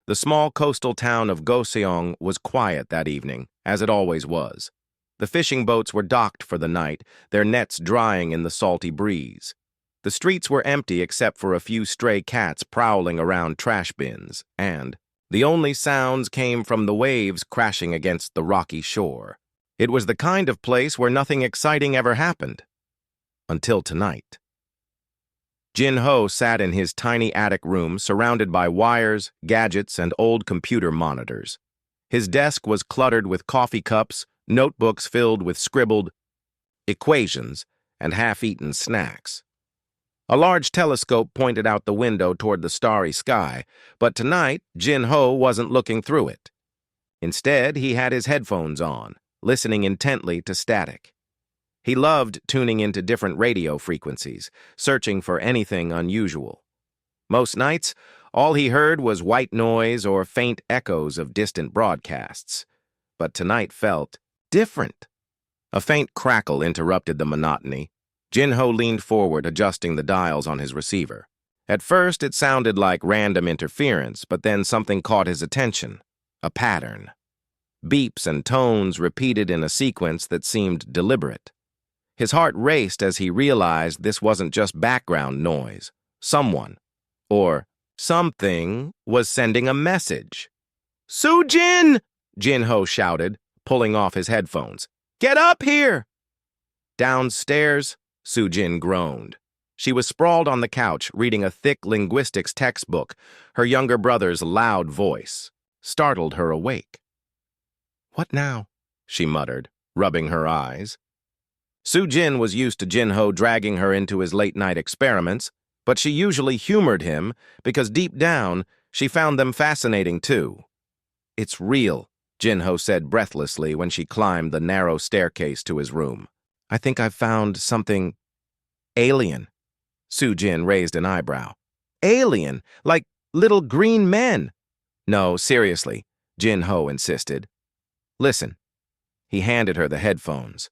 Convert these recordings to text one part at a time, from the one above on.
The small coastal town of Goseong was quiet that evening, as it always was. The fishing boats were docked for the night, their nets drying in the salty breeze. The streets were empty except for a few stray cats prowling around trash bins, and the only sounds came from the waves crashing against the rocky shore. It was the kind of place where nothing exciting ever happened. Until tonight. Jin-Ho sat in his tiny attic room surrounded by wires, gadgets, and old computer monitors. His desk was cluttered with coffee cups, notebooks filled with scribbled equations, and half-eaten snacks. A large telescope pointed out the window toward the starry sky, but tonight Jin-Ho wasn't looking through it. Instead, he had his headphones on, listening intently to static. He loved tuning into different radio frequencies, searching for anything unusual. Most nights, all he heard was white noise or faint echoes of distant broadcasts. But tonight felt different. A faint crackle interrupted the monotony. Jin-Ho leaned forward, adjusting the dials on his receiver. At first, it sounded like random interference, but then something caught his attention. A pattern. Beeps and tones repeated in a sequence that seemed deliberate. His heart raced as he realized this wasn't just background noise. Someone, or something, was sending a message. "Soo-Jin!" Jin-Ho shouted, pulling off his headphones. "Get up here!" Downstairs, Soo-Jin groaned. She was sprawled on the couch, reading a thick linguistics textbook. Her younger brother's loud voice startled her awake. "What now?" she muttered, rubbing her eyes. Soo-Jin was used to Jin-Ho dragging her into his late-night experiments, but she usually humored him because deep down, she found them fascinating too. "It's real," Jin-Ho said breathlessly when she climbed the narrow staircase to his room. "I think I've found something alien." Soo-Jin raised an eyebrow. "Alien? Like little green men?" "No, seriously," Jin-Ho insisted. "Listen." He handed her the headphones.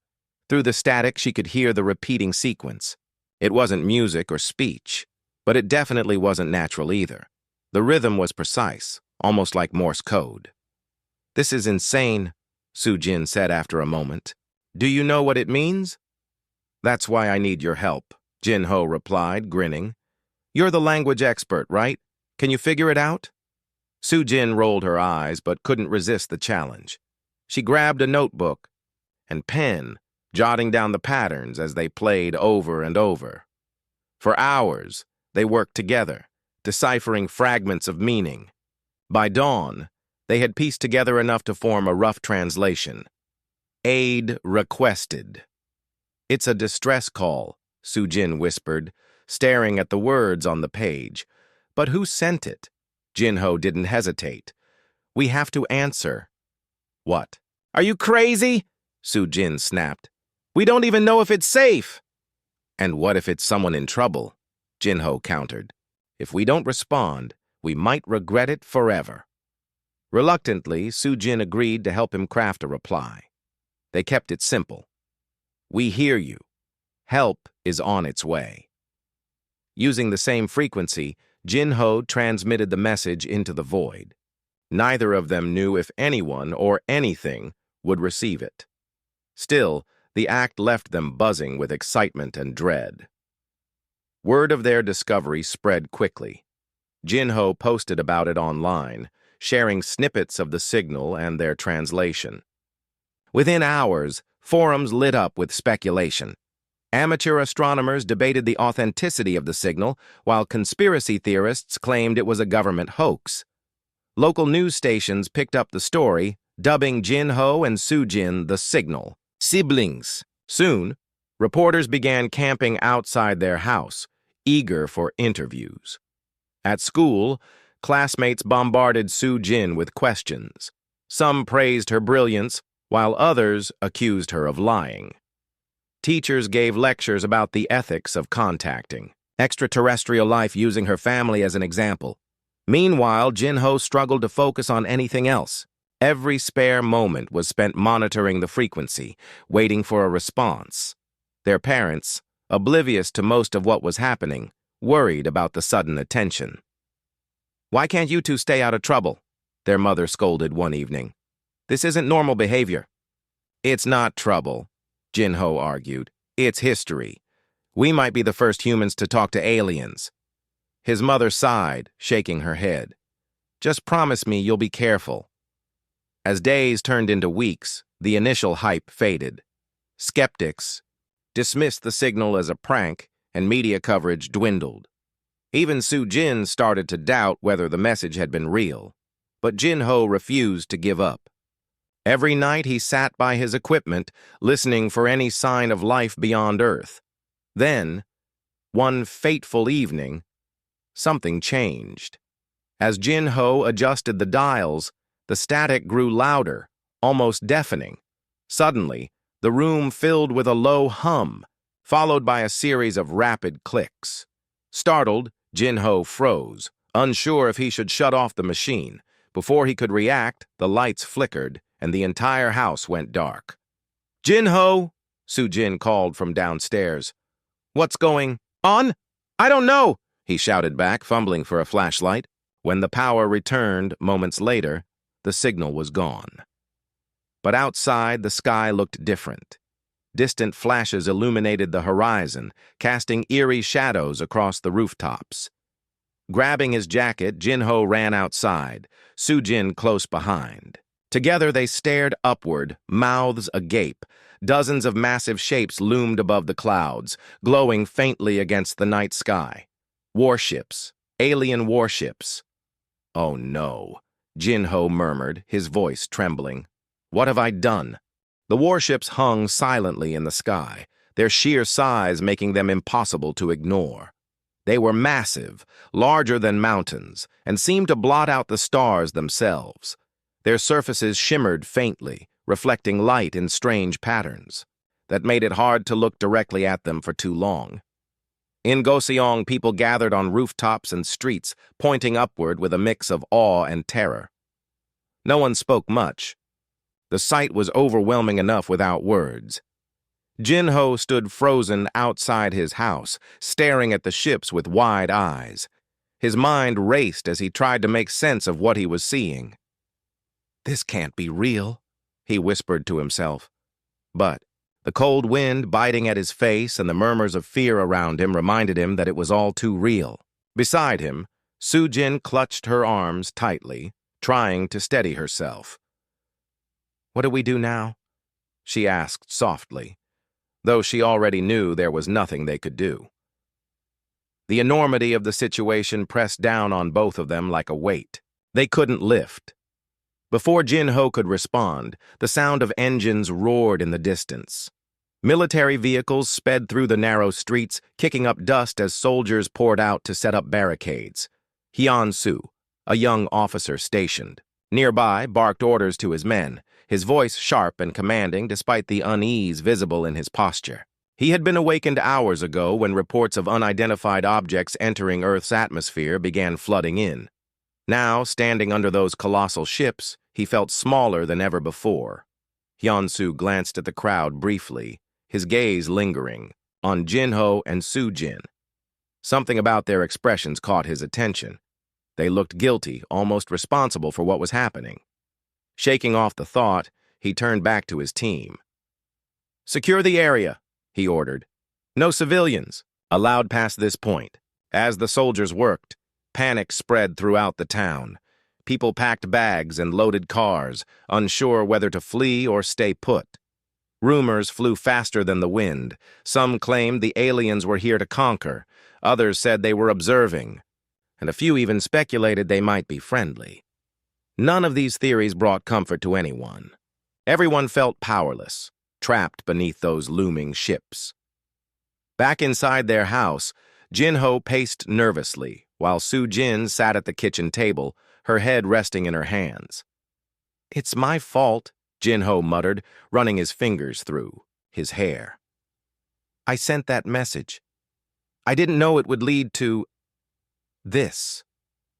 Through the static, she could hear the repeating sequence. It wasn't music or speech, but it definitely wasn't natural either. The rhythm was precise, almost like Morse code. "This is insane," Soo-Jin said after a moment. "Do you know what it means?" "That's why I need your help," Jin-Ho replied, grinning. "You're the language expert, right? Can you figure it out?" Soo-Jin rolled her eyes but couldn't resist the challenge. She grabbed a notebook and pen, jotting down the patterns as they played over and over. For hours, they worked together, deciphering fragments of meaning. By dawn, they had pieced together enough to form a rough translation. "Aid requested." "It's a distress call," Soo-Jin whispered, staring at the words on the page. "But who sent it?" Jin-Ho didn't hesitate. "We have to answer." "What? Are you crazy?" Soo-Jin snapped. "We don't even know if it's safe." "And what if it's someone in trouble?" Jin-Ho countered. "If we don't respond, we might regret it forever." Reluctantly, Soo-Jin agreed to help him craft a reply. They kept it simple. "We hear you. Help is on its way." Using the same frequency, Jin-Ho transmitted the message into the void. Neither of them knew if anyone or anything would receive it. Still, the act left them buzzing with excitement and dread. Word of their discovery spread quickly. Jin-Ho posted about it online, sharing snippets of the signal and their translation. Within hours, forums lit up with speculation. Amateur astronomers debated the authenticity of the signal, while conspiracy theorists claimed it was a government hoax. Local news stations picked up the story, dubbing Jin-Ho and Soo-Jin the Signal siblings. Soon, reporters began camping outside their house, eager for interviews. At school, classmates bombarded Soo-Jin with questions. Some praised her brilliance, while others accused her of lying. Teachers gave lectures about the ethics of contacting extraterrestrial life, using her family as an example. Meanwhile, Jin-Ho struggled to focus on anything else. Every spare moment was spent monitoring the frequency, waiting for a response. Their parents, oblivious to most of what was happening, worried about the sudden attention. "Why can't you two stay out of trouble?" their mother scolded one evening. "This isn't normal behavior." "It's not trouble," Jin-Ho argued. "It's history. We might be the first humans to talk to aliens." His mother sighed, shaking her head. "Just promise me you'll be careful." As days turned into weeks, the initial hype faded. Skeptics dismissed the signal as a prank, and media coverage dwindled. Even Soo-jin started to doubt whether the message had been real, but Jin-Ho refused to give up. Every night he sat by his equipment, listening for any sign of life beyond Earth. Then, one fateful evening, something changed. As Jin-Ho adjusted the dials, the static grew louder, almost deafening. Suddenly, the room filled with a low hum, followed by a series of rapid clicks. Startled, Jin-Ho froze, unsure if he should shut off the machine. Before he could react, the lights flickered, and the entire house went dark. "Jin-Ho!" Soo-jin called from downstairs. "What's going on?" "I don't know," he shouted back, fumbling for a flashlight. When the power returned moments later, the signal was gone. But outside, the sky looked different. Distant flashes illuminated the horizon, casting eerie shadows across the rooftops. Grabbing his jacket, Jin-Ho ran outside, Soo-jin close behind. Together they stared upward, mouths agape. Dozens of massive shapes loomed above the clouds, glowing faintly against the night sky. Warships, alien warships. "Oh no," Jin-Ho murmured, his voice trembling. "What have I done?" The warships hung silently in the sky, their sheer size making them impossible to ignore. They were massive, larger than mountains, and seemed to blot out the stars themselves. Their surfaces shimmered faintly, reflecting light in strange patterns that made it hard to look directly at them for too long. In Goseong, people gathered on rooftops and streets, pointing upward with a mix of awe and terror. No one spoke much. The sight was overwhelming enough without words. Jin-Ho stood frozen outside his house, staring at the ships with wide eyes. His mind raced as he tried to make sense of what he was seeing. "This can't be real," he whispered to himself. But the cold wind biting at his face and the murmurs of fear around him reminded him that it was all too real. Beside him, Soo-jin clutched her arms tightly, trying to steady herself. "What do we do now?" she asked softly, though she already knew there was nothing they could do. The enormity of the situation pressed down on both of them like a weight. They couldn't lift. Before Jin-Ho could respond, the sound of engines roared in the distance. Military vehicles sped through the narrow streets, kicking up dust as soldiers poured out to set up barricades. Hyun-soo, a young officer stationed nearby, barked orders to his men, his voice sharp and commanding despite the unease visible in his posture. He had been awakened hours ago when reports of unidentified objects entering Earth's atmosphere began flooding in. Now, standing under those colossal ships, he felt smaller than ever before. Hyun-soo glanced at the crowd briefly, his gaze lingering on Jin-Ho and Soo-jin. Something about their expressions caught his attention. They looked guilty, almost responsible for what was happening. Shaking off the thought, he turned back to his team. "Secure the area," he ordered. "No civilians allowed past this point." As the soldiers worked, panic spread throughout the town. People packed bags and loaded cars, unsure whether to flee or stay put. Rumors flew faster than the wind. Some claimed the aliens were here to conquer. Others said they were observing. And a few even speculated they might be friendly. None of these theories brought comfort to anyone. Everyone felt powerless, trapped beneath those looming ships. Back inside their house, Jin-Ho paced nervously, while Soo-jin sat at the kitchen table, her head resting in her hands. "It's my fault," Jin-Ho muttered, running his fingers through his hair. "I sent that message. I didn't know it would lead to this."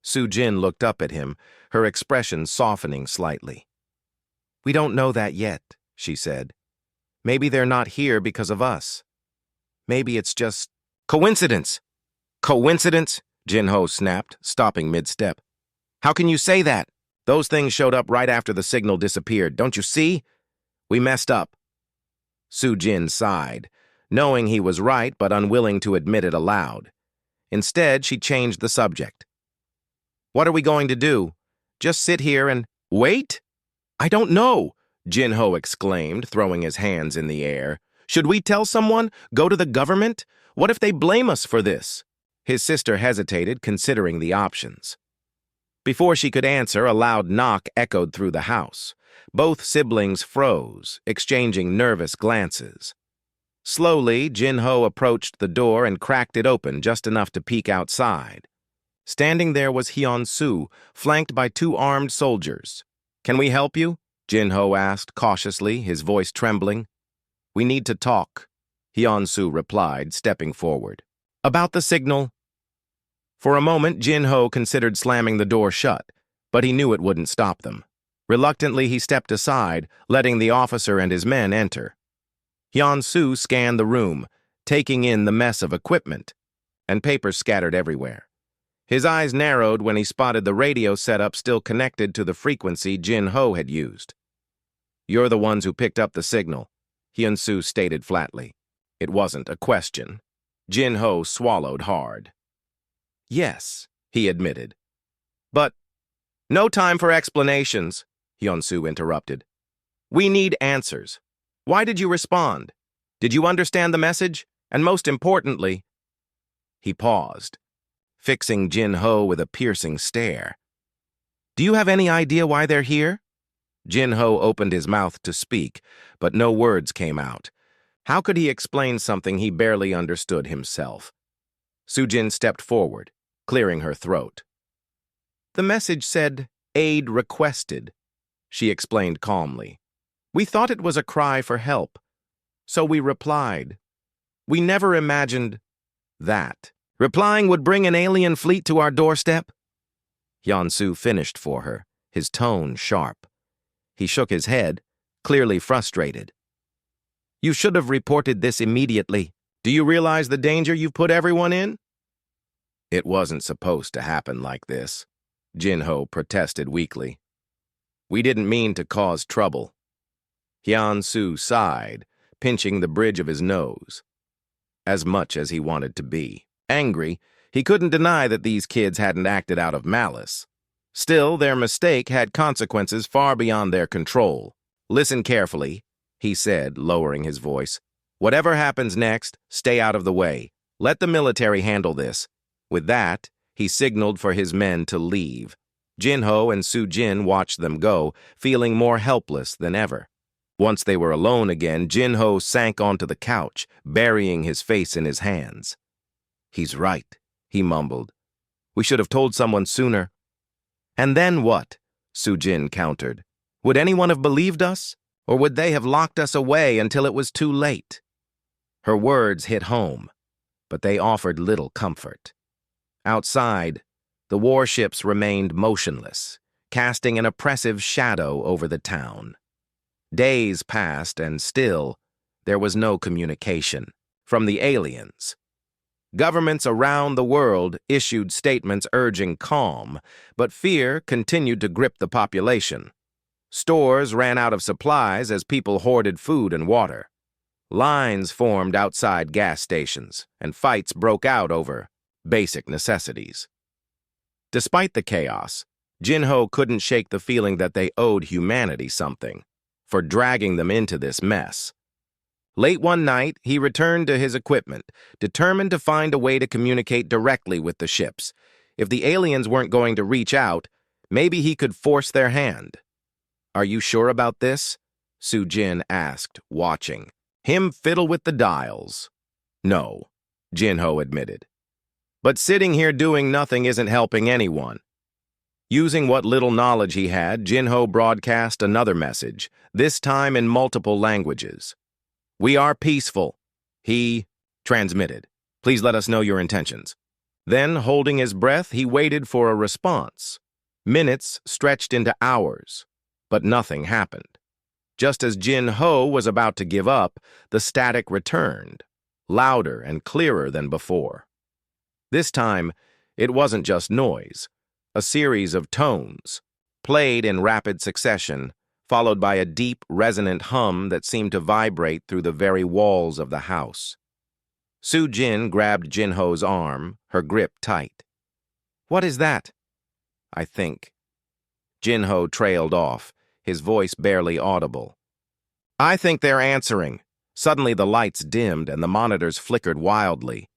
Soo-jin looked up at him, her expression softening slightly. "We don't know that yet," she said. "Maybe they're not here because of us. Maybe it's just coincidence." "Coincidence?" Jin-Ho snapped, stopping mid-step. "How can you say that?" Those things showed up right after the signal disappeared. Don't you see? We messed up. Su-jin sighed, knowing he was right but unwilling to admit it aloud. Instead, she changed the subject. What are we going to do? Just sit here and wait? I don't know, Jin-ho exclaimed, throwing his hands in the air. Should we tell someone? Go to the government? What if they blame us for this? His sister hesitated, considering the options. Before she could answer, a loud knock echoed through the house. Both siblings froze, exchanging nervous glances. Slowly, Jin-ho approached the door and cracked it open just enough to peek outside. Standing there was Hyun-soo, flanked by 2 armed soldiers. Can we help you? Jin-ho asked cautiously, his voice trembling. We need to talk, Hyun-soo replied, stepping forward. About the signal. For a moment, Jin-ho considered slamming the door shut, but he knew it wouldn't stop them. Reluctantly, he stepped aside, letting the officer and his men enter. Hyun-soo scanned the room, taking in the mess of equipment, and papers scattered everywhere. His eyes narrowed when he spotted the radio setup still connected to the frequency Jin-ho had used. You're the ones who picked up the signal, Hyun-soo stated flatly. It wasn't a question. Jin-ho swallowed hard. Yes, he admitted. But no time for explanations, Hyun-soo interrupted. We need answers. Why did you respond? Did you understand the message? And most importantly, he paused, fixing Jin-ho with a piercing stare. Do you have any idea why they're here? Jin-ho opened his mouth to speak, but no words came out. How could he explain something he barely understood himself? Su-jin stepped forward, clearing her throat. The message said, "Aid requested," she explained calmly. We thought it was a cry for help, so we replied. We never imagined that. Replying would bring an alien fleet to our doorstep? Hyun-soo finished for her, his tone sharp. He shook his head, clearly frustrated. You should have reported this immediately. Do you realize the danger you've put everyone in? It wasn't supposed to happen like this, Jin-ho protested weakly. We didn't mean to cause trouble. Hyun-soo sighed, pinching the bridge of his nose. As much as he wanted to be. Angry, he couldn't deny that these kids hadn't acted out of malice. Still, their mistake had consequences far beyond their control. Listen carefully, he said, lowering his voice. Whatever happens next, stay out of the way. Let the military handle this. With that, he signaled for his men to leave. Jin-ho and Su-jin watched them go, feeling more helpless than ever. Once they were alone again, Jin-ho sank onto the couch, burying his face in his hands. He's right, he mumbled. We should have told someone sooner. And then what? Su-jin countered. Would anyone have believed us? Or would they have locked us away until it was too late? Her words hit home, but they offered little comfort. Outside, the warships remained motionless, casting an oppressive shadow over the town. Days passed, and still, there was no communication from the aliens. Governments around the world issued statements urging calm, but fear continued to grip the population. Stores ran out of supplies as people hoarded food and water. Lines formed outside gas stations, and fights broke out over basic necessities. Despite the chaos, Jin-ho couldn't shake the feeling that they owed humanity something for dragging them into this mess. Late one night, he returned to his equipment, determined to find a way to communicate directly with the ships. If the aliens weren't going to reach out, maybe he could force their hand. Are you sure about this? Su-jin asked, watching. Him fiddle with the dials. No, Jin-ho admitted. But sitting here doing nothing isn't helping anyone. Using what little knowledge he had, Jin-ho broadcast another message, this time in multiple languages. We are peaceful, he transmitted. Please let us know your intentions. Then, holding his breath, he waited for a response. Minutes stretched into hours, but nothing happened. Just as Jin-ho was about to give up, the static returned, louder and clearer than before. This time, it wasn't just noise, a series of tones, played in rapid succession, followed by a deep, resonant hum that seemed to vibrate through the very walls of the house. Su-jin grabbed Jin-ho's arm, her grip tight. "What is that?" "I think." Jin-ho trailed off, his voice barely audible. "I think they're answering." Suddenly the lights dimmed and the monitors flickered wildly.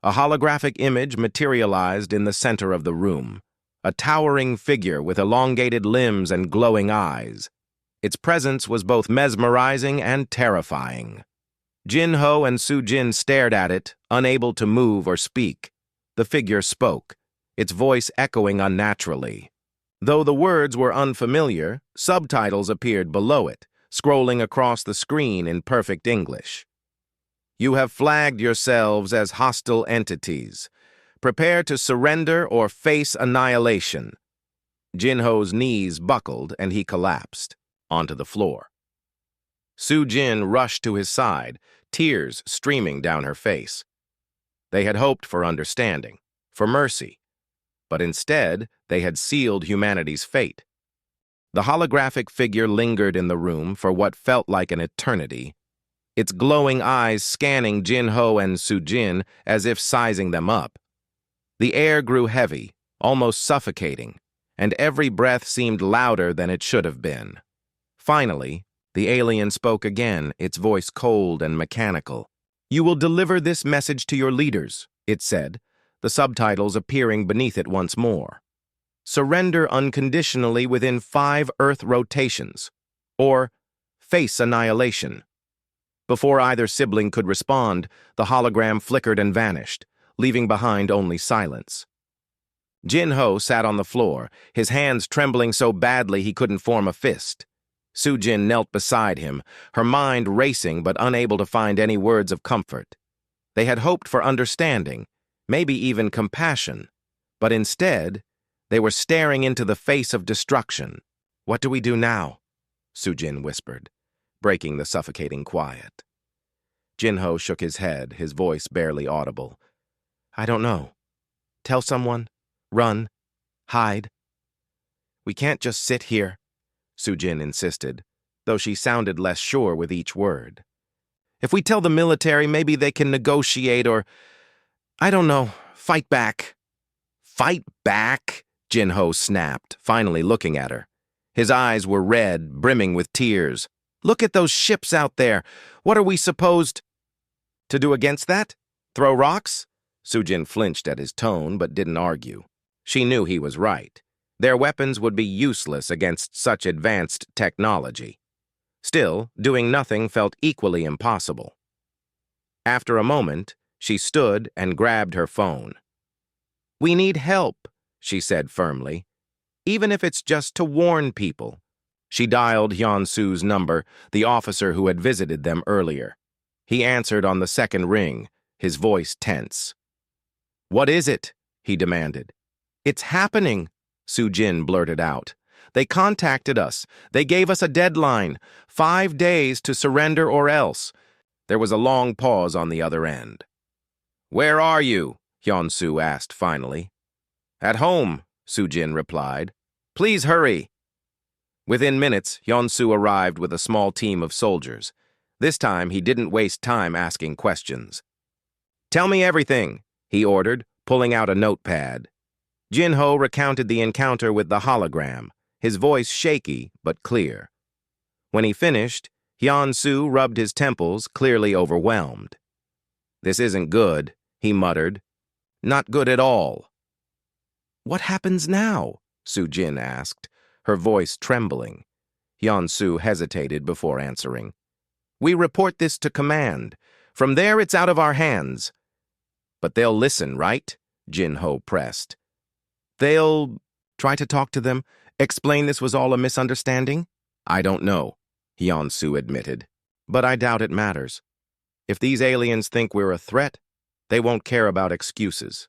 A holographic image materialized in the center of the room, a towering figure with elongated limbs and glowing eyes. Its presence was both mesmerizing and terrifying. Jin-ho and Su-jin stared at it, unable to move or speak. The figure spoke, its voice echoing unnaturally. Though the words were unfamiliar, subtitles appeared below it, scrolling across the screen in perfect English. "You have flagged yourselves as hostile entities. Prepare to surrender or face annihilation." Jin-ho's knees buckled and he collapsed onto the floor. Su-jin rushed to his side, tears streaming down her face. They had hoped for understanding, for mercy, but instead they had sealed humanity's fate. The holographic figure lingered in the room for what felt like an eternity, its glowing eyes scanning Jin-ho and Su-jin as if sizing them up. The air grew heavy, almost suffocating, and every breath seemed louder than it should have been. Finally, the alien spoke again, its voice cold and mechanical. "You will deliver this message to your leaders," it said, the subtitles appearing beneath it once more. "Surrender unconditionally within 5 Earth rotations," or "face annihilation." Before either sibling could respond, the hologram flickered and vanished, leaving behind only silence. Jin-ho sat on the floor, his hands trembling so badly he couldn't form a fist. Su-jin knelt beside him, her mind racing but unable to find any words of comfort. They had hoped for understanding, maybe even compassion, but instead, they were staring into the face of destruction. "What do we do now?" Su-jin whispered, breaking the suffocating quiet. Jin-ho shook his head, his voice barely audible. "I don't know. Tell someone? Run? Hide?" "We can't just sit here," Su-jin insisted, though she sounded less sure with each word. "If we tell the military, maybe they can negotiate or, I don't know, fight back." "Fight back?" Jin-ho snapped, finally looking at her. His eyes were red, brimming with tears. "Look at those ships out there. What are we supposed to do against that? Throw rocks?" Su-jin flinched at his tone, but didn't argue. She knew he was right. Their weapons would be useless against such advanced technology. Still, doing nothing felt equally impossible. After a moment, she stood and grabbed her phone. "We need help," she said firmly, "even if it's just to warn people." She dialed Hyun-soo's number, the officer who had visited them earlier. He answered on the second ring, his voice tense. "What is it?" he demanded. "It's happening," Su-jin blurted out. "They contacted us. They gave us a deadline, 5 days to surrender or else." There was a long pause on the other end. "Where are you?" Hyun-soo asked finally. "At home," Su-jin replied. "Please hurry." Within minutes, Hyun-soo arrived with a small team of soldiers. This time, he didn't waste time asking questions. "Tell me everything," he ordered, pulling out a notepad. Jin-ho recounted the encounter with the hologram, his voice shaky but clear. When he finished, Hyun-soo rubbed his temples, clearly overwhelmed. "This isn't good," he muttered. "Not good at all." "What happens now?" Su-jin asked, her voice trembling. Hyun-soo hesitated before answering. "We report this to command. From there, it's out of our hands." "But they'll listen, right?" Jin-ho pressed. "They'll try to talk to them, explain this was all a misunderstanding?" "I don't know," Hyun-soo admitted, "but I doubt it matters. If these aliens think we're a threat, they won't care about excuses."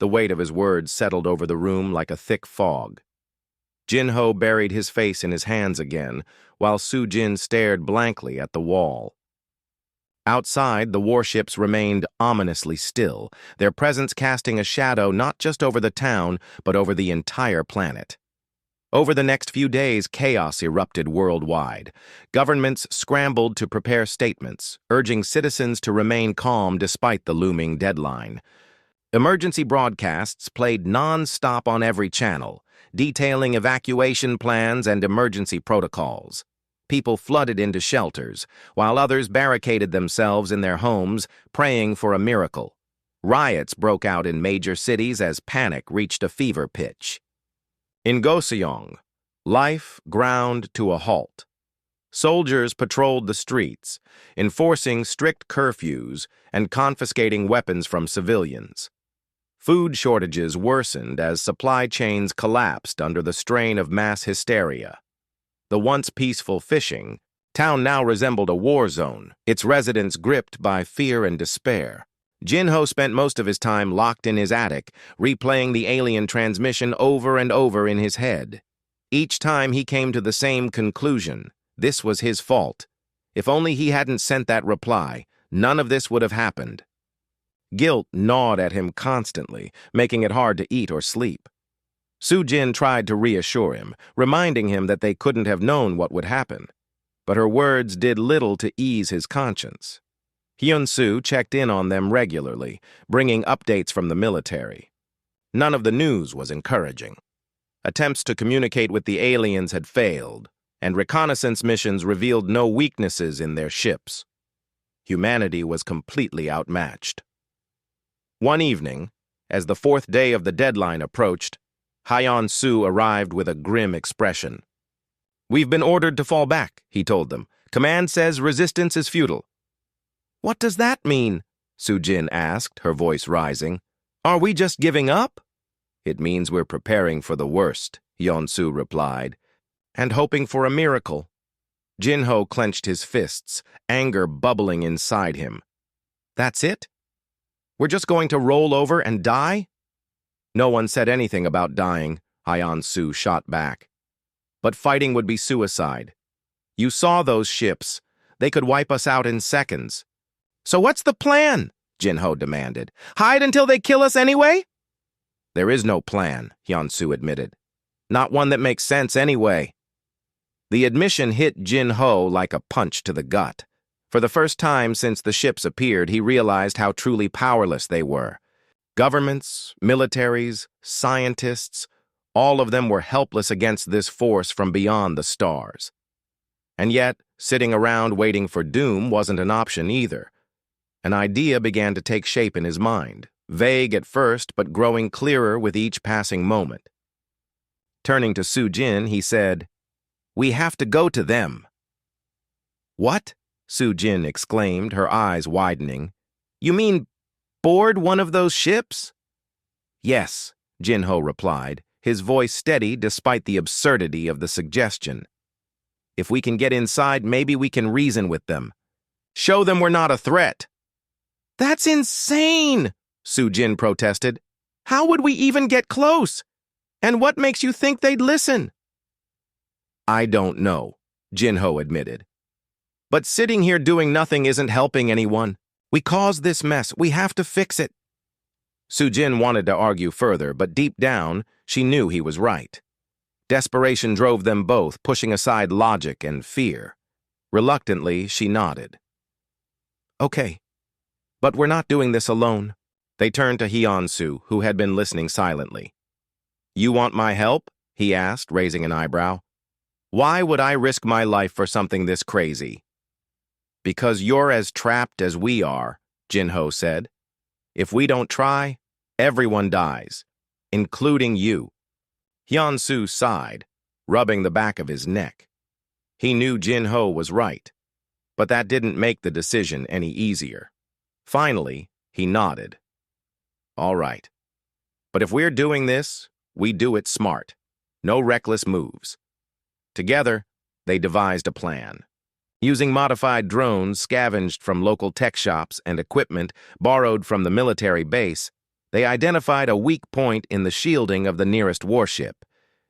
The weight of his words settled over the room like a thick fog. Jin-ho buried his face in his hands again, while Su-jin stared blankly at the wall. Outside, the warships remained ominously still, their presence casting a shadow not just over the town, but over the entire planet. Over the next few days, chaos erupted worldwide. Governments scrambled to prepare statements, urging citizens to remain calm despite the looming deadline. Emergency broadcasts played non-stop on every channel, detailing evacuation plans and emergency protocols. People flooded into shelters, while others barricaded themselves in their homes, praying for a miracle. Riots broke out in major cities as panic reached a fever pitch. In Goseong, life ground to a halt. Soldiers patrolled the streets, enforcing strict curfews and confiscating weapons from civilians. Food shortages worsened as supply chains collapsed under the strain of mass hysteria. The once peaceful fishing town now resembled a war zone, its residents gripped by fear and despair. Jinho spent most of his time locked in his attic, replaying the alien transmission over and over in his head. Each time he came to the same conclusion: this was his fault. If only he hadn't sent that reply, none of this would have happened. Guilt gnawed at him constantly, making it hard to eat or sleep. Soo-jin tried to reassure him, reminding him that they couldn't have known what would happen. But her words did little to ease his conscience. Hyun-soo checked in on them regularly, bringing updates from the military. None of the news was encouraging. Attempts to communicate with the aliens had failed, and reconnaissance missions revealed no weaknesses in their ships. Humanity was completely outmatched. One evening, as the fourth day of the deadline approached, Hyun-soo arrived with a grim expression. "We've been ordered to fall back," he told them. "Command says resistance is futile." "What does that mean?" Soo-jin asked, her voice rising. "Are we just giving up?" "It means we're preparing for the worst," Hyun-soo replied, "and hoping for a miracle." Jinho clenched his fists, anger bubbling inside him. "That's it? We're just going to roll over and die?" "No one said anything about dying," Hyun-soo shot back. "But fighting would be suicide. You saw those ships. They could wipe us out in seconds." "So what's the plan?" Jinho demanded. "Hide until they kill us anyway?" "There is no plan," Hyun-soo admitted. "Not one that makes sense anyway." The admission hit Jinho like a punch to the gut. For the first time since the ships appeared, he realized how truly powerless they were. Governments, militaries, scientists, all of them were helpless against this force from beyond the stars. And yet, sitting around waiting for doom wasn't an option either. An idea began to take shape in his mind, vague at first but growing clearer with each passing moment. Turning to Soo-jin, he said, "We have to go to them." "What?" Soo-jin exclaimed, her eyes widening. "You mean board one of those ships?" "Yes," Jinho replied, his voice steady despite the absurdity of the suggestion. "If we can get inside, maybe we can reason with them. Show them we're not a threat." "That's insane!" Soo-jin protested. "How would we even get close? And what makes you think they'd listen?" "I don't know," Jinho admitted. "But sitting here doing nothing isn't helping anyone. We caused this mess. We have to fix it." Soo-jin wanted to argue further, but deep down, she knew he was right. Desperation drove them both, pushing aside logic and fear. Reluctantly, she nodded. "Okay. But we're not doing this alone." They turned to Hyun-soo, who had been listening silently. "You want my help?" he asked, raising an eyebrow. "Why would I risk my life for something this crazy?" "Because you're as trapped as we are," Jinho said. "If we don't try, everyone dies, including you." Hyun-soo sighed, rubbing the back of his neck. He knew Jinho was right, but that didn't make the decision any easier. Finally, he nodded. "All right. But if we're doing this, we do it smart. No reckless moves." Together, they devised a plan. Using modified drones scavenged from local tech shops and equipment borrowed from the military base, they identified a weak point in the shielding of the nearest warship.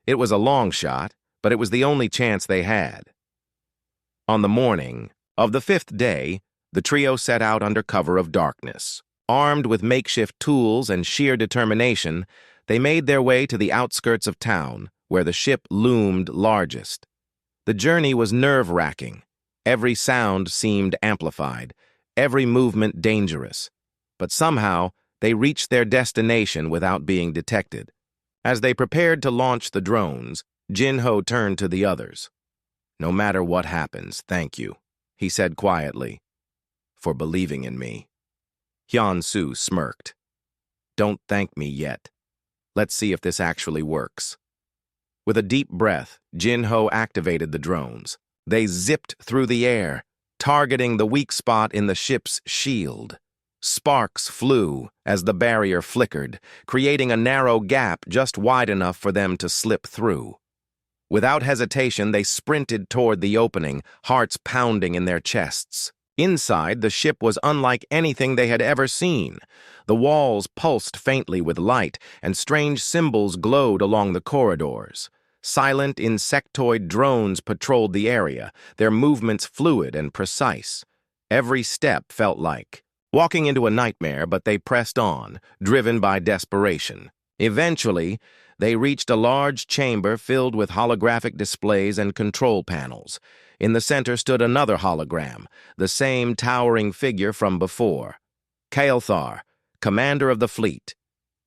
It was a long shot, but it was the only chance they had. On the morning of the fifth day, the trio set out under cover of darkness. Armed with makeshift tools and sheer determination, they made their way to the outskirts of town, where the ship loomed largest. The journey was nerve-wracking. Every sound seemed amplified, every movement dangerous. But somehow, they reached their destination without being detected. As they prepared to launch the drones, Jin-Ho turned to the others. "No matter what happens, thank you," he said quietly, "for believing in me." Hyun-Soo smirked. "Don't thank me yet. Let's see if this actually works." With a deep breath, Jin-Ho activated the drones. They zipped through the air, targeting the weak spot in the ship's shield. Sparks flew as the barrier flickered, creating a narrow gap just wide enough for them to slip through. Without hesitation, they sprinted toward the opening, hearts pounding in their chests. Inside, the ship was unlike anything they had ever seen. The walls pulsed faintly with light, and strange symbols glowed along the corridors. Silent insectoid drones patrolled the area, their movements fluid and precise. Every step felt like walking into a nightmare, but they pressed on, driven by desperation. Eventually, they reached a large chamber filled with holographic displays and control panels. In the center stood another hologram, the same towering figure from before. Kael'thar, commander of the fleet.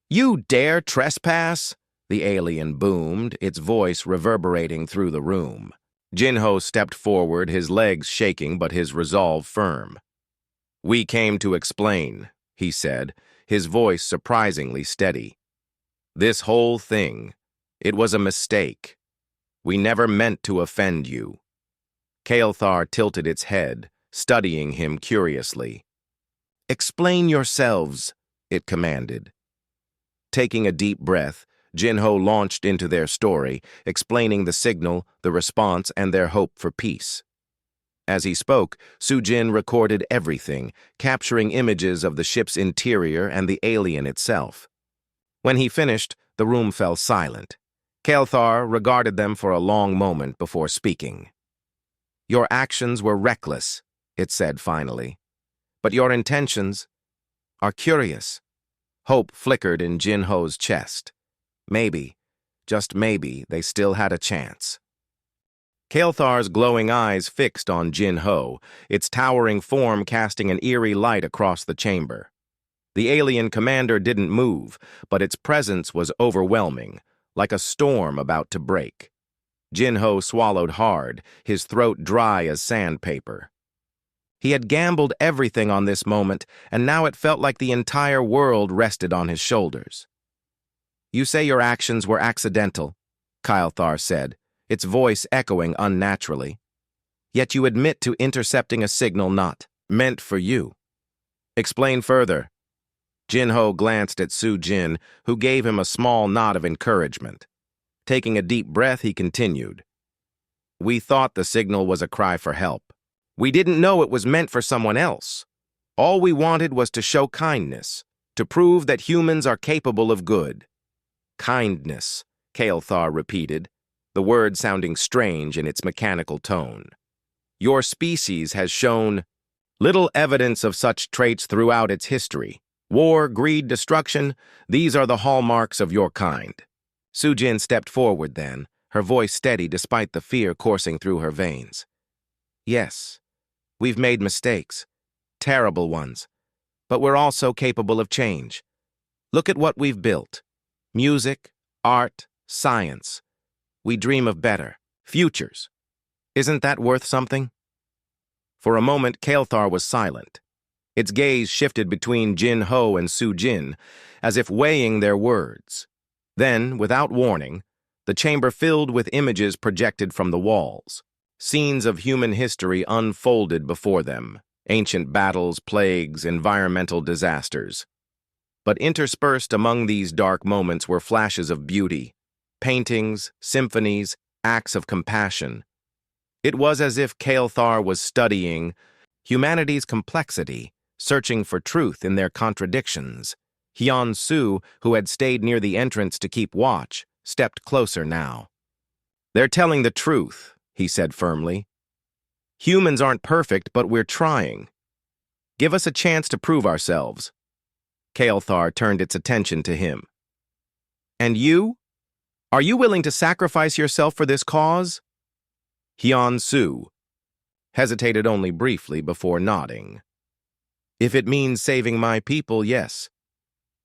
"You dare trespass?" the alien boomed, its voice reverberating through the room. Jin-Ho stepped forward, his legs shaking but his resolve firm. "We came to explain," he said, his voice surprisingly steady. "This whole thing, it was a mistake. We never meant to offend you." Kael'thar tilted its head, studying him curiously. "Explain yourselves," it commanded. Taking a deep breath, Jin-Ho launched into their story, explaining the signal, the response, and their hope for peace. As he spoke, Soo-Jin recorded everything, capturing images of the ship's interior and the alien itself. When he finished, the room fell silent. Kael'thar regarded them for a long moment before speaking. "Your actions were reckless," it said finally. "But your intentions are curious." Hope flickered in Jin-Ho's chest. Maybe, just maybe, they still had a chance. Kael'thar's glowing eyes fixed on Jin-Ho, its towering form casting an eerie light across the chamber. The alien commander didn't move, but its presence was overwhelming, like a storm about to break. Jin-Ho swallowed hard, his throat dry as sandpaper. He had gambled everything on this moment, and now it felt like the entire world rested on his shoulders. "You say your actions were accidental," Kael'thar said, its voice echoing unnaturally. "Yet you admit to intercepting a signal not meant for you. Explain further." Jin-Ho glanced at Soo-Jin, who gave him a small nod of encouragement. Taking a deep breath, he continued. "We thought the signal was a cry for help. We didn't know it was meant for someone else. All we wanted was to show kindness, to prove that humans are capable of good." "Kindness," Kael'thar repeated, the word sounding strange in its mechanical tone. "Your species has shown little evidence of such traits throughout its history. War, greed, destruction, these are the hallmarks of your kind." Soo-Jin stepped forward then, her voice steady despite the fear coursing through her veins. "Yes, we've made mistakes, terrible ones, but we're also capable of change. Look at what we've built. Music, art, science. We dream of better futures. Isn't that worth something?" For a moment, Kael'thar was silent. Its gaze shifted between Jin-Ho and Soo-Jin, as if weighing their words. Then, without warning, the chamber filled with images projected from the walls. Scenes of human history unfolded before them, ancient battles, plagues, environmental disasters. But interspersed among these dark moments were flashes of beauty, paintings, symphonies, acts of compassion. It was as if Kael'thar was studying humanity's complexity, searching for truth in their contradictions. Hyun-Soo, who had stayed near the entrance to keep watch, stepped closer now. "They're telling the truth," he said firmly. "Humans aren't perfect, but we're trying. Give us a chance to prove ourselves." Kael'thar turned its attention to him. "And you?" Are you willing to sacrifice yourself for this cause? Hyun-soo hesitated only briefly before nodding. If it means saving my people, yes.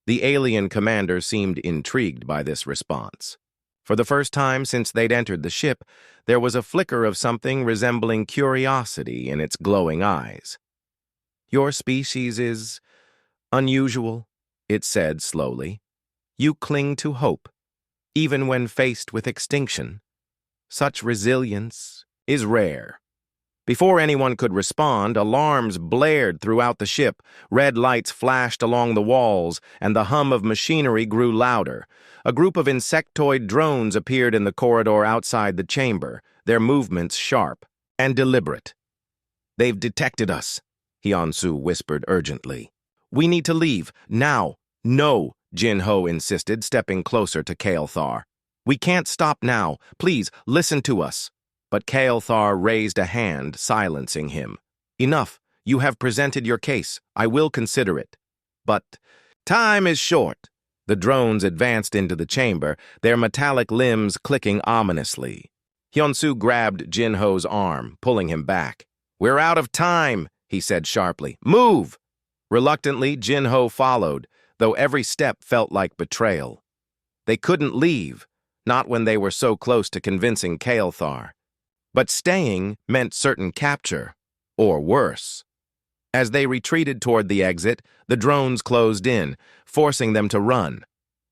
The alien commander seemed intrigued by this response. For the first time since they'd entered the ship, there was a flicker of something resembling curiosity in its glowing eyes. Your species is unusual, it said slowly. You cling to hope, even when faced with extinction. Such resilience is rare. Before anyone could respond, alarms blared throughout the ship, red lights flashed along the walls, and the hum of machinery grew louder. A group of insectoid drones appeared in the corridor outside the chamber, their movements sharp and deliberate. They've detected us, Hyun-soo whispered urgently. We need to leave, now. No, Jin-ho insisted, stepping closer to Kael'thar. We can't stop now. Please, listen to us. But Kael'thar raised a hand, silencing him. Enough. You have presented your case. I will consider it. But time is short. The drones advanced into the chamber, their metallic limbs clicking ominously. Hyun-soo grabbed Jin-ho's arm, pulling him back. We're out of time, he said sharply. Move! Reluctantly, Jin-ho followed, though every step felt like betrayal. They couldn't leave, not when they were so close to convincing Kael'thar. But staying meant certain capture, or worse. As they retreated toward the exit, the drones closed in, forcing them to run.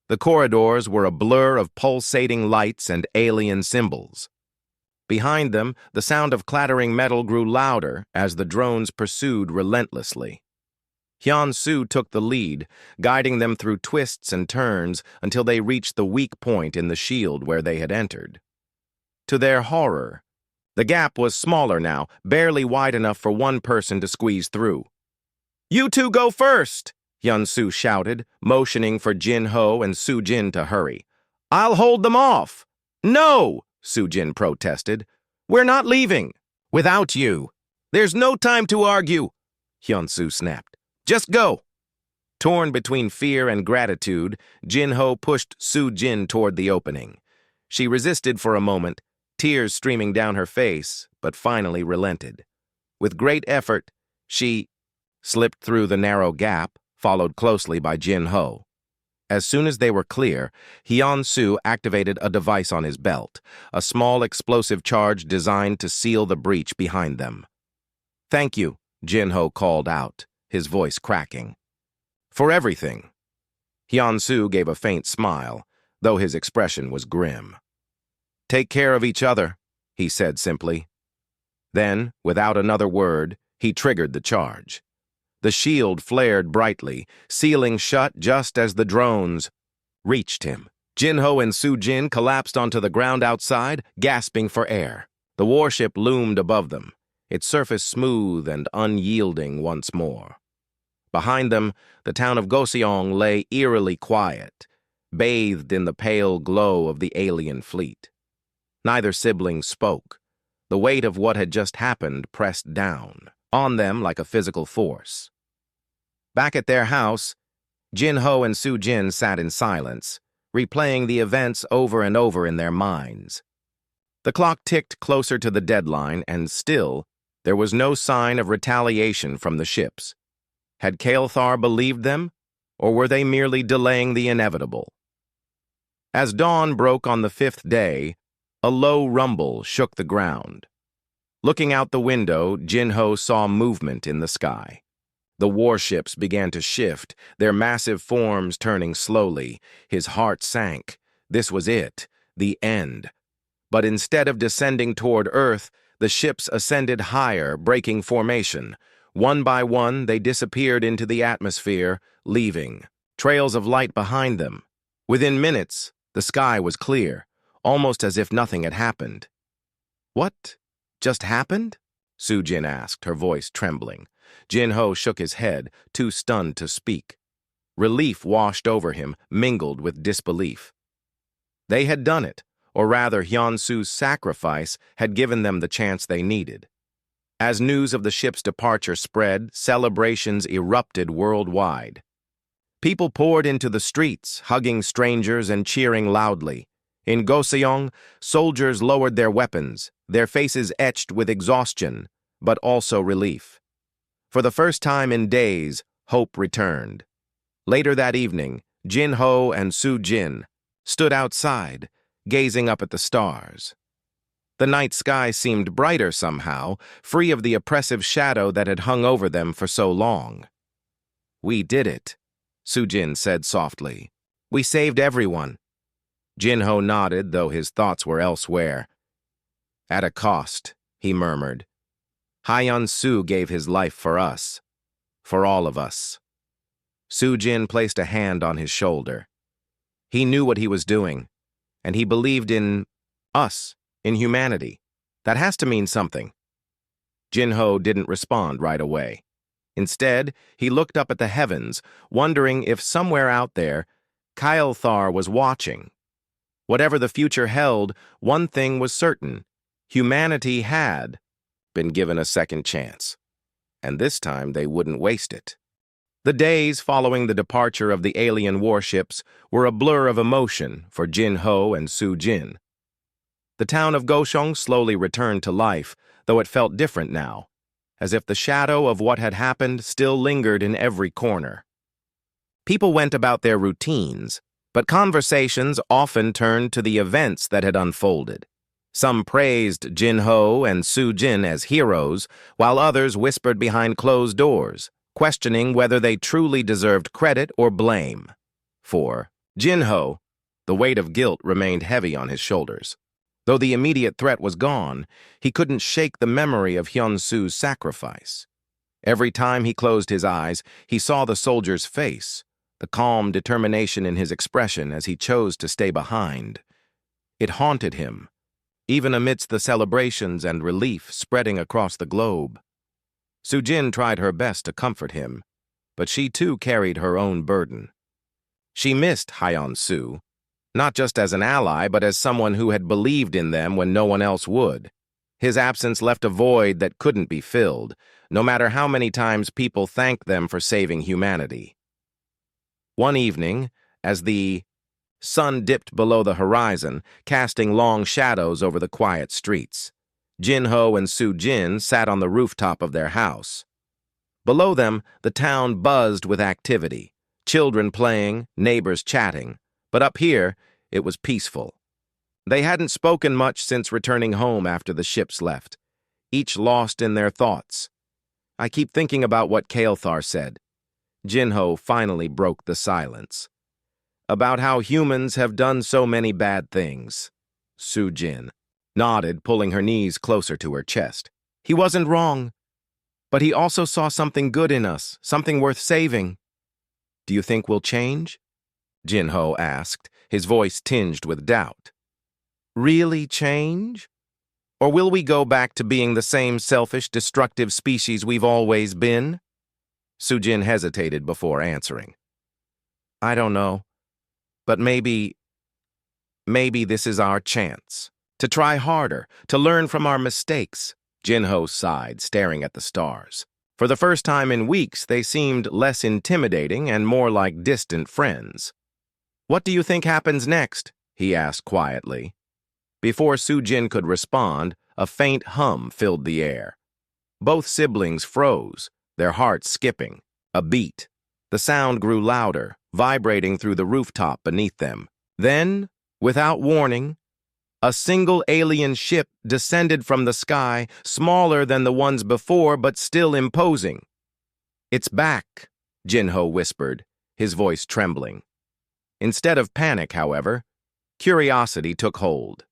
The corridors were a blur of pulsating lights and alien symbols. Behind them, the sound of clattering metal grew louder as the drones pursued relentlessly. Hyun-soo took the lead, guiding them through twists and turns until they reached the weak point in the shield where they had entered. To their horror, the gap was smaller now, barely wide enough for one person to squeeze through. You two go first, Hyun-soo shouted, motioning for Jin-ho and Soo-jin to hurry. I'll hold them off. No, Soo-jin protested. We're not leaving. Without you. There's no time to argue, Hyun-soo snapped. Just go. Torn between fear and gratitude, Jin-ho pushed Soo-jin toward the opening. She resisted for a moment, tears streaming down her face, but finally relented. With great effort, she slipped through the narrow gap, followed closely by Jin-ho. As soon as they were clear, Hyun-soo activated a device on his belt, a small explosive charge designed to seal the breach behind them. Thank you, Jin-ho called out, his voice cracking. For everything. Hyun-soo gave a faint smile, though his expression was grim. Take care of each other, he said simply. Then, without another word, he triggered the charge. The shield flared brightly, sealing shut just as the drones reached him. Jin-ho and Soo-jin collapsed onto the ground outside, gasping for air. The warship loomed above them, its surface smooth and unyielding once more. Behind them, the town of Goseong lay eerily quiet, bathed in the pale glow of the alien fleet. Neither sibling spoke. The weight of what had just happened pressed down on them like a physical force. Back at their house, Jin-ho and Soo-jin sat in silence, replaying the events over and over in their minds. The clock ticked closer to the deadline, and still, there was no sign of retaliation from the ships. Had Kael'thar believed them, or were they merely delaying the inevitable? As dawn broke on the fifth day, a low rumble shook the ground. Looking out the window, Jin-ho saw movement in the sky. The warships began to shift, their massive forms turning slowly. His heart sank. This was it, the end. But instead of descending toward Earth, the ships ascended higher, breaking formation. One by one, they disappeared into the atmosphere, leaving trails of light behind them. Within minutes, the sky was clear, almost as if nothing had happened. What just happened? Soo-jin asked, her voice trembling. Jin-ho shook his head, too stunned to speak. Relief washed over him, mingled with disbelief. They had done it, or rather Hyun-soo's sacrifice had given them the chance they needed. As news of the ship's departure spread, celebrations erupted worldwide. People poured into the streets, hugging strangers and cheering loudly. In Goseong, soldiers lowered their weapons, their faces etched with exhaustion, but also relief. For the first time in days, hope returned. Later that evening, Jin Ho and Su Jin stood outside, gazing up at the stars. The night sky seemed brighter somehow, free of the oppressive shadow that had hung over them for so long. "We did it," Su Jin said softly. "We saved everyone." Jin Ho nodded, though his thoughts were elsewhere. "At a cost," he murmured. "Hyun-Soo gave his life for us. For all of us." Su Jin placed a hand on his shoulder. He knew what he was doing, and he believed in us, in humanity. That has to mean something. Jin Ho didn't respond right away. Instead, he looked up at the heavens, wondering if somewhere out there, Kyle Thar was watching. Whatever the future held, one thing was certain: humanity had been given a second chance, and this time they wouldn't waste it. The days following the departure of the alien warships were a blur of emotion for Jin Ho and Su Jin. The town of Goseong slowly returned to life, though it felt different now, as if the shadow of what had happened still lingered in every corner. People went about their routines, but conversations often turned to the events that had unfolded. Some praised Jin Ho and Su Jin as heroes, while others whispered behind closed doors, questioning whether they truly deserved credit or blame. For Jin Ho, the weight of guilt remained heavy on his shoulders. Though the immediate threat was gone, he couldn't shake the memory of Hyun-Soo's sacrifice. Every time he closed his eyes, he saw the soldier's face, the calm determination in his expression as he chose to stay behind. It haunted him, even amidst the celebrations and relief spreading across the globe. Su Jin tried her best to comfort him, but she too carried her own burden. She missed Hyun-Soo, not just as an ally, but as someone who had believed in them when no one else would. His absence left a void that couldn't be filled, no matter how many times people thanked them for saving humanity. One evening, as the sun dipped below the horizon, casting long shadows over the quiet streets, Jin Ho and Su Jin sat on the rooftop of their house. Below them, the town buzzed with activity, children playing, neighbors chatting, but up here, it was peaceful. They hadn't spoken much since returning home after the ships left, each lost in their thoughts. "I keep thinking about what Kael'thar said." Jin Ho finally broke the silence. "About how humans have done so many bad things." Su Jin nodded, pulling her knees closer to her chest. "He wasn't wrong, but he also saw something good in us, something worth saving." "Do you think we'll change?" Jin Ho asked, his voice tinged with doubt. "Really change? Or will we go back to being the same selfish, destructive species we've always been?" Su Jin hesitated before answering. "I don't know, but maybe this is our chance. To try harder, to learn from our mistakes." Jin Ho sighed, staring at the stars. For the first time in weeks, they seemed less intimidating and more like distant friends. "What do you think happens next?" he asked quietly. Before Su Jin could respond, a faint hum filled the air. Both siblings froze, their hearts skipping. A beat. The sound grew louder, vibrating through the rooftop beneath them. Then, without warning, a single alien ship descended from the sky, smaller than the ones before, but still imposing. "It's back," Jin Ho whispered, his voice trembling. Instead of panic, however, curiosity took hold.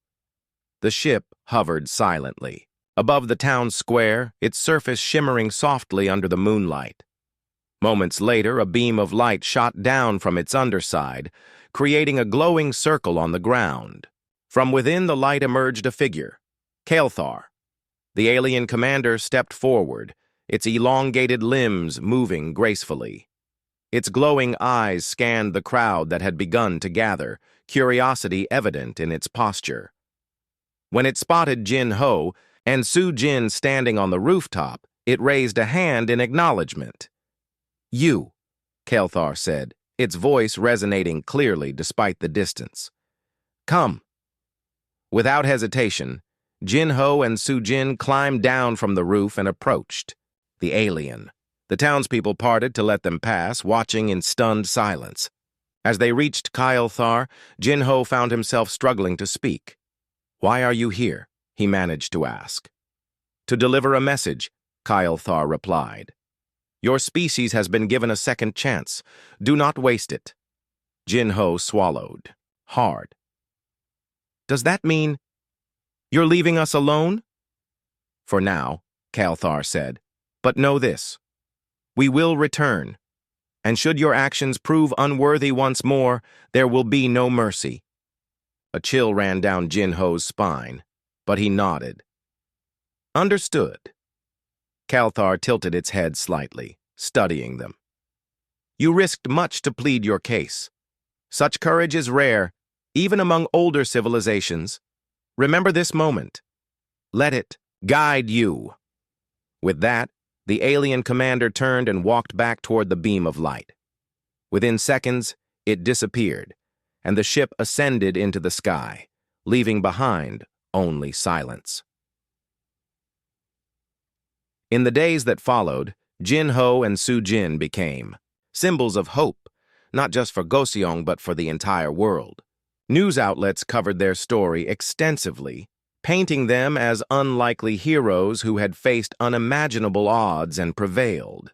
The ship hovered silently. Above the town square, its surface shimmering softly under the moonlight. Moments later, a beam of light shot down from its underside, creating a glowing circle on the ground. From within the light emerged a figure, Kael'thar. The alien commander stepped forward, its elongated limbs moving gracefully. Its glowing eyes scanned the crowd that had begun to gather, curiosity evident in its posture. When it spotted Jin Ho and Su Jin standing on the rooftop, it raised a hand in acknowledgement. "You," Kael'thar said, its voice resonating clearly despite the distance. "Come, Without hesitation, Jin-Ho and Su-Jin climbed down from the roof and approached the alien. The townspeople parted to let them pass, watching in stunned silence. As they reached Kyle-Thar, Jin-Ho found himself struggling to speak. "Why are you here?" he managed to ask. "To deliver a message," Kyle-Thar replied. "Your species has been given a second chance. Do not waste it." Jin-Ho swallowed hard. "Does that mean you're leaving us alone?" "For now," Kyle-Thar said. "But know this. We will return. And should your actions prove unworthy once more, there will be no mercy." A chill ran down Jin-Ho's spine, but he nodded. "Understood." Kal-Thar tilted its head slightly, studying them. "You risked much to plead your case. Such courage is rare, even among older civilizations. Remember this moment. Let it guide you." With that, the alien commander turned and walked back toward the beam of light. Within seconds, it disappeared, and the ship ascended into the sky, leaving behind only silence. In the days that followed, Jin-Ho and Su-Jin became symbols of hope, not just for Goseong but for the entire world. News outlets covered their story extensively, painting them as unlikely heroes who had faced unimaginable odds and prevailed.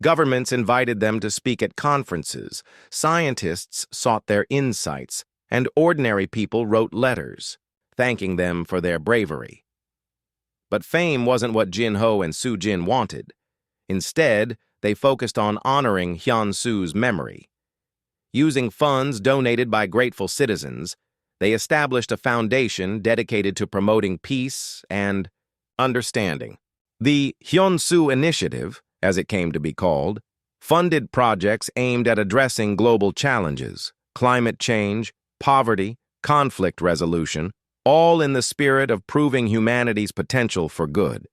Governments invited them to speak at conferences, scientists sought their insights, and ordinary people wrote letters, thanking them for their bravery. But fame wasn't what Jin-Ho and Su-Jin wanted. Instead, they focused on honoring Hyun-Su's memory. Using funds donated by grateful citizens, they established a foundation dedicated to promoting peace and understanding. The Hyun-Su Initiative, as it came to be called, funded projects aimed at addressing global challenges, climate change, poverty, conflict resolution, all in the spirit of proving humanity's potential for good.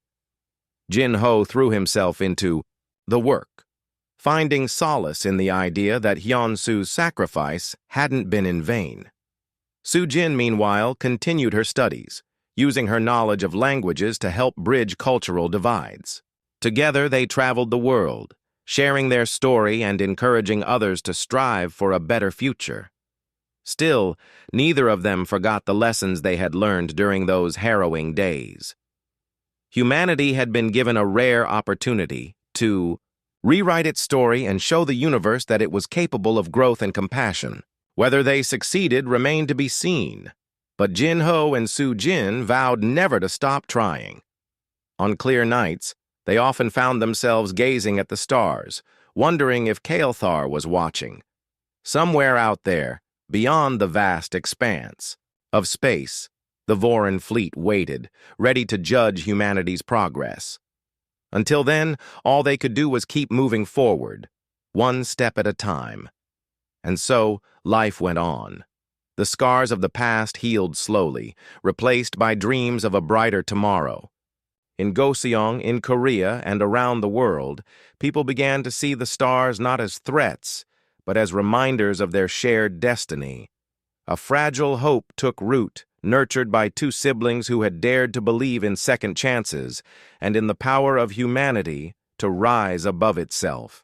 Jin-Ho threw himself into the work, finding solace in the idea that Hyun-Su's sacrifice hadn't been in vain. Su-Jin, meanwhile, continued her studies, using her knowledge of languages to help bridge cultural divides. Together, they traveled the world, sharing their story and encouraging others to strive for a better future. Still, neither of them forgot the lessons they had learned during those harrowing days. Humanity had been given a rare opportunity to rewrite its story and show the universe that it was capable of growth and compassion. Whether they succeeded remained to be seen, but Jin-Ho and Su-Jin vowed never to stop trying. On clear nights, they often found themselves gazing at the stars, wondering if Kal-Thar was watching. Somewhere out there, beyond the vast expanse of space, the Voran fleet waited, ready to judge humanity's progress. Until then, all they could do was keep moving forward, one step at a time. And so, life went on. The scars of the past healed slowly, replaced by dreams of a brighter tomorrow. In Goseong, in Korea, and around the world, people began to see the stars not as threats, but as reminders of their shared destiny. A fragile hope took root, nurtured by two siblings who had dared to believe in second chances and in the power of humanity to rise above itself.